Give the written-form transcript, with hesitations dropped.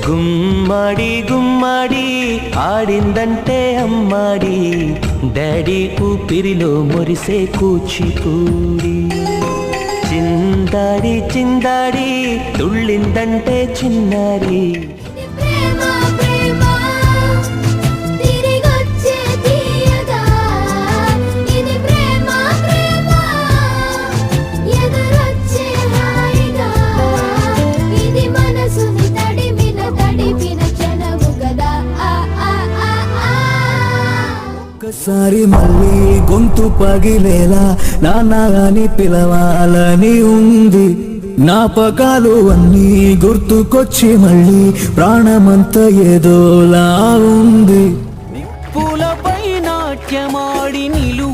గుమ్మడి గుమ్మడి ఆడిందంటే అమ్మాడి daddy ఊపిరిలో మురిసే కూచిపూడి చిందాడి చిందాడి తుళ్ళిందంటే చిన్నారి ఒకసారి మళ్ళీ గొంతు పగిలేలా నాన్న అని పిలవాలని ఉంది జ్ఞాపకాలు అన్నీ గుర్తుకొచ్చి మళ్ళీ ప్రాణమంతా ఏదోలా ఉంది పూలపై నాట్యమాడి నిలు